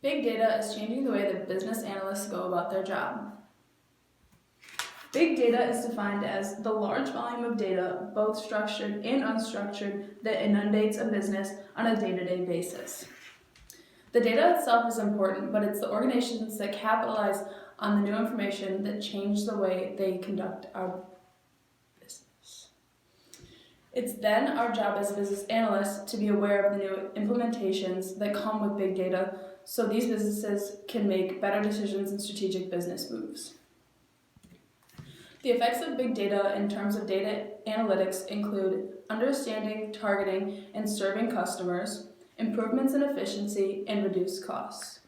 Big data is changing the way that business analysts go about their job. Big data is defined as the large volume of data, both structured and unstructured, that inundates a business on a day-to-day basis. The data itself is important, but it's the organizations that capitalize on the new information that change the way they conduct our business. It's then our job as business analysts to be aware of the new implementations that come with big data so these businesses can make better decisions and strategic business moves. The effects of big data in terms of data analytics include understanding, targeting, and serving customers, improvements in efficiency, and reduced costs.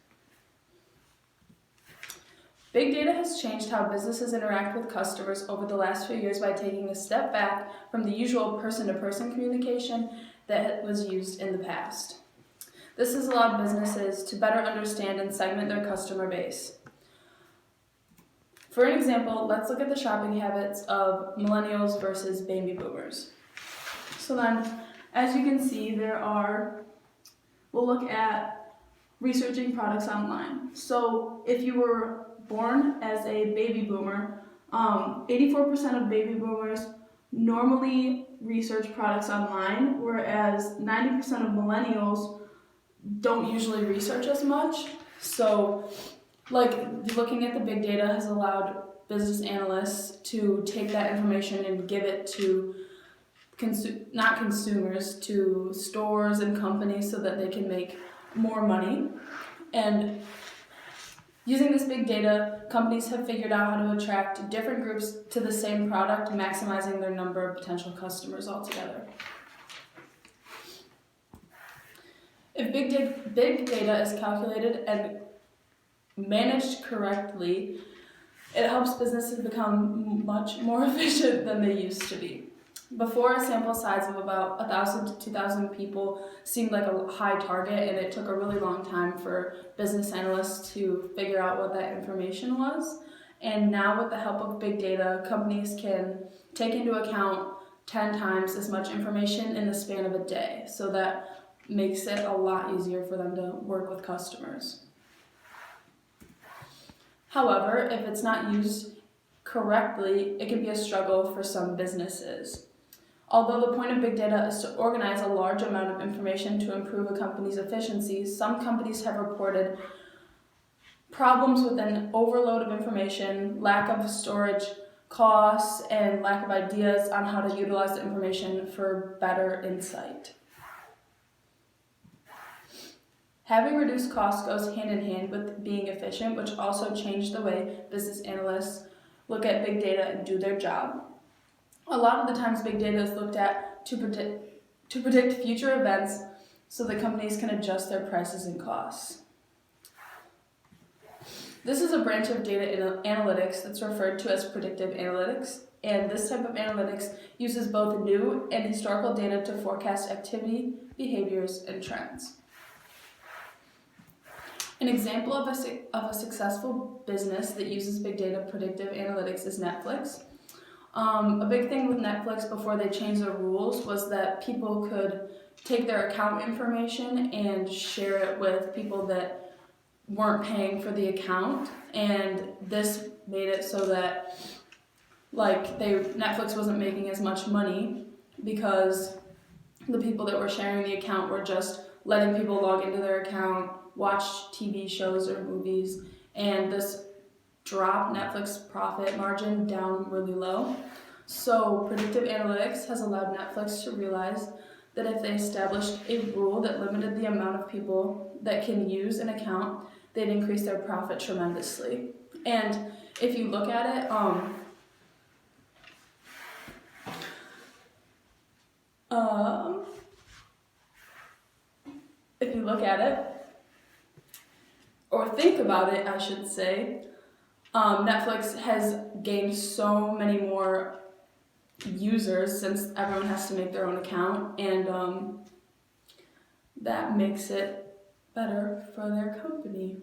Big data has changed how businesses interact with customers over the last few years by taking a step back from the usual person-to-person communication that was used in the past. This has allowed businesses to better understand and segment their customer base. For an example, let's look at the shopping habits of millennials versus baby boomers. So then, as you can see, we'll look at researching products online. So if you were born as a baby boomer, 84% of baby boomers normally research products online, whereas 90% of millennials don't usually research as much. So looking at the big data has allowed business analysts to take that information and give it to not consumers, to stores and companies so that they can make more money. And using this big data, companies have figured out how to attract different groups to the same product, maximizing their number of potential customers altogether. If big data is calculated and managed correctly, it helps businesses become much more efficient than they used to be. Before, a sample size of about 1,000 to 2,000 people seemed like a high target, and it took a really long time for business analysts to figure out what that information was. And now with the help of big data, companies can take into account 10 times as much information in the span of a day. So that makes it a lot easier for them to work with customers. However, if it's not used correctly, it can be a struggle for some businesses. Although the point of big data is to organize a large amount of information to improve a company's efficiency, some companies have reported problems with an overload of information, lack of storage costs, and lack of ideas on how to utilize the information for better insight. Having reduced costs goes hand in hand with being efficient, which also changed the way business analysts look at big data and do their job. A lot of the times big data is looked at to predict future events so that companies can adjust their prices and costs. This is a branch of data analytics that's referred to as predictive analytics, and this type of analytics uses both new and historical data to forecast activity, behaviors, and trends. An example of a successful business that uses big data predictive analytics is Netflix. A big thing with Netflix before they changed their rules was that people could take their account information and share it with people that weren't paying for the account, and this made it so that Netflix wasn't making as much money because the people that were sharing the account were just letting people log into their account, watch TV shows or movies, and this dropped Netflix profit margin down really low. So predictive analytics has allowed Netflix to realize that if they established a rule that limited the amount of people that can use an account, they'd increase their profit tremendously. And if you look at it, or think about it, I should say, Netflix has gained so many more users since everyone has to make their own account, and that makes it better for their company.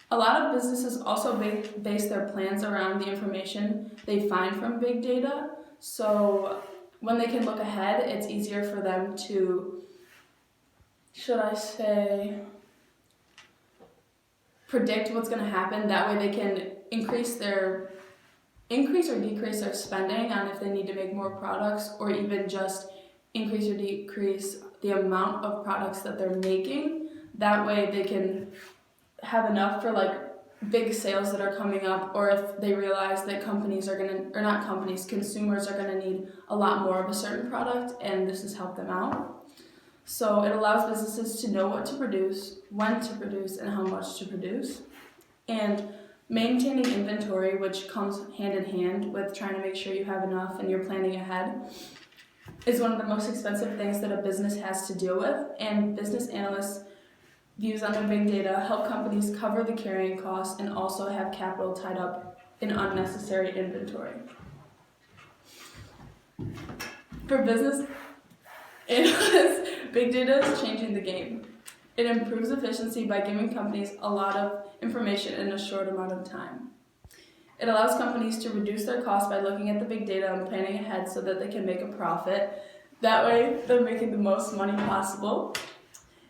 A lot of businesses also base their plans around the information they find from big data, so when they can look ahead, it's easier for them to should I say, predict what's going to happen. That way they can increase or decrease their spending on if they need to make more products, or even just increase or decrease the amount of products that they're making. That way they can have enough for like big sales that are coming up, or if they realize that consumers are going to need a lot more of a certain product, and this has helped them out. So it allows businesses to know what to produce, when to produce, and how much to produce. And maintaining inventory, which comes hand in hand with trying to make sure you have enough and you're planning ahead, is one of the most expensive things that a business has to deal with. And business analysts' views on the big data help companies cover the carrying costs and also have capital tied up in unnecessary inventory. For business analysts, big data is changing the game. It improves efficiency by giving companies a lot of information in a short amount of time. It allows companies to reduce their costs by looking at the big data and planning ahead so that they can make a profit. That way, they're making the most money possible.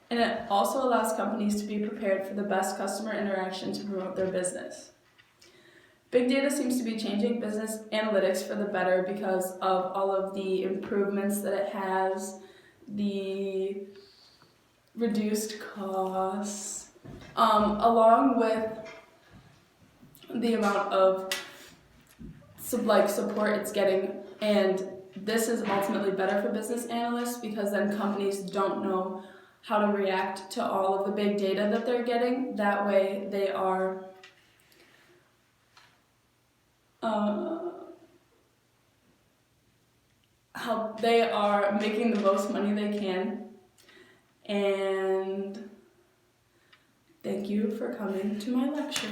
And it also allows companies to be prepared for the best customer interaction to promote their business. Big data seems to be changing business analytics for the better because of all of the improvements that it has, the reduced costs, along with the amount of support it's getting. And this is ultimately better for business analysts because then companies don't know how to react to all of the big data that they're getting. That way they are making the most money they can. And thank you for coming to my lecture.